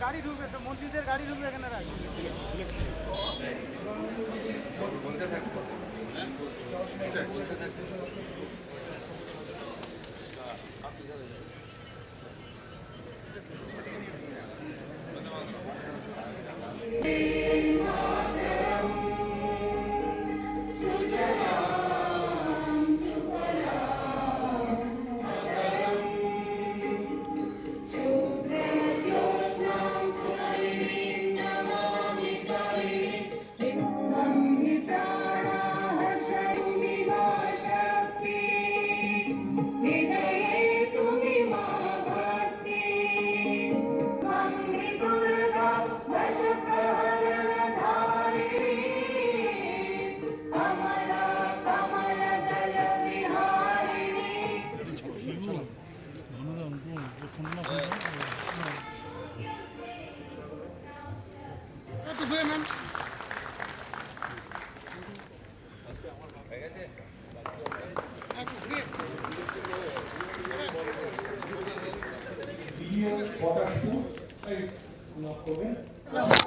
গাড়ি ঢুকবে তো, মন্ত্রীদের গাড়ি ঢুকবে এখানে রাখ।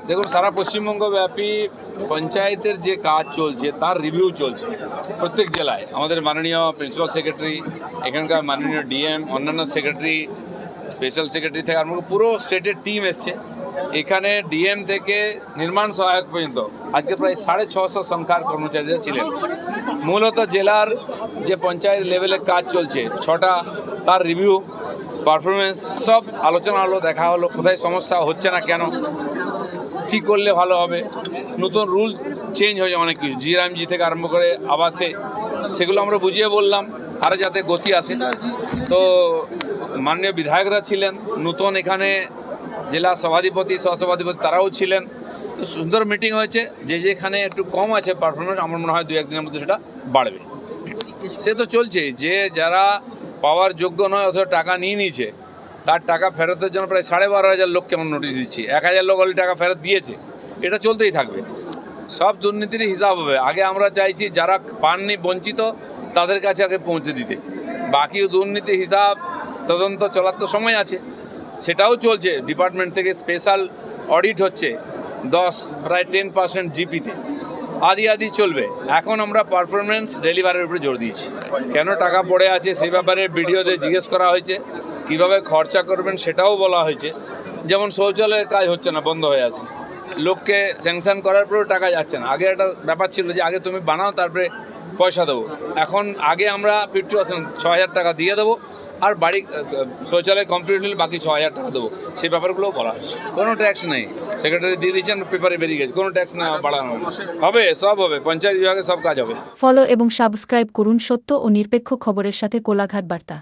দেখুন, সারা পশ্চিমবঙ্গব্যাপী পঞ্চায়েতের যে কাজ চলছে তার রিভিউ চলছে প্রত্যেক জেলায়। আমাদের মাননীয় প্রিন্সিপাল সেক্রেটারি, এখানকার মাননীয় ডিএম, অন্যান্য সেক্রেটারি, স্পেশাল সেক্রেটারি থেকে আরম্ভ করে পুরো স্টেটের টিম এসছে এখানে। ডিএম থেকে নির্মাণ সহায়ক পর্যন্ত আজকে প্রায় 650 সংখ্যার কর্মচারীরা ছিলেন। মূলত জেলার যে পঞ্চায়েত লেভেলে কাজ চলছে 6টা, তার রিভিউ, পারফরমেন্স সব আলোচনা হলো, দেখা হলো কোথায় সমস্যা হচ্ছে না, কেন, কী করলে ভালো হবে। নতুন রুল চেঞ্জ হয়েছে অনেক কিছু, জিরামজি থেকে আরম্ভ করে আবাসে, সেগুলো আমরা বুঝিয়ে বললাম আরও যাতে গতি আসে। তো মাননীয় বিধায়করা ছিলেন, নতুন এখানে জেলা সভাধিপতি, সহসভাধিপতি তারাও ছিলেন। সুন্দর মিটিং হয়েছে। যেখানে একটু কম আছে পারফরমেন্স, আমার মনে হয় 2-1 দিনের মধ্যে সেটা বাড়বে। সে তো চলছে, যে যারা পাওয়ার যোগ্য নয় অথবা টাকা নিয়ে নিয়েছে তার টাকা ফেরতের জন্য প্রায় 12,500 লোককে আমরা নোটিশ দিচ্ছি। 1000 লোক অলরেডি টাকা ফেরত দিয়েছে। এটা চলতেই থাকবে, সব দুর্নীতির হিসাব হবে। আগে আমরা চাইছি যারা পাননি, বঞ্চিত, তাদের কাছে আগে পৌঁছে দিতে। বাকি দুর্নীতির হিসাব তদন্ত চলার তো সময় আছে, সেটাও চলছে। ডিপার্টমেন্ট থেকে স্পেশাল অডিট হচ্ছে প্রায় 10% জিপিতে, আদি চলবে। এখন আমরা পারফরমেন্স ডেলিভারির উপরে জোর দিয়েছি। কেন টাকা পড়ে আছে সেই ব্যাপারে বিডিওদের জিজ্ঞেস করা হয়েছে, কিভাবে খরচা করবেন সেটাও বলা হয়েছে। যেমন শৌচালয়ের কাজ হচ্ছে না, বন্ধ হয়ে আছে, লোককে স্যাংশন করার পরেও টাকা যাচ্ছে না। আগে একটা ব্যাপার ছিল যে আগে তুমি বানাও তারপরে পয়সা দেবো, এখন আগে আমরা 50% 6,000 টাকা দিয়ে দেবো, আর বাড়ি শৌচালয় কমপ্লিট হলে বাকি 6,000 টাকা দেবো। সেই ব্যাপারগুলোও বলা হচ্ছে। কোনো ট্যাক্স নেই, সেক্রেটারি দিয়ে দিয়েছেন, পেপারে বেরিয়ে গেছে, কোনো ট্যাক্স না বাড়ানো হবে, সব হবে, পঞ্চায়েত বিভাগে সব কাজ হবে। ফলো এবং সাবস্ক্রাইব করুন সত্য ও নিরপেক্ষ খবরের সাথে কোলাঘাট বার্তা।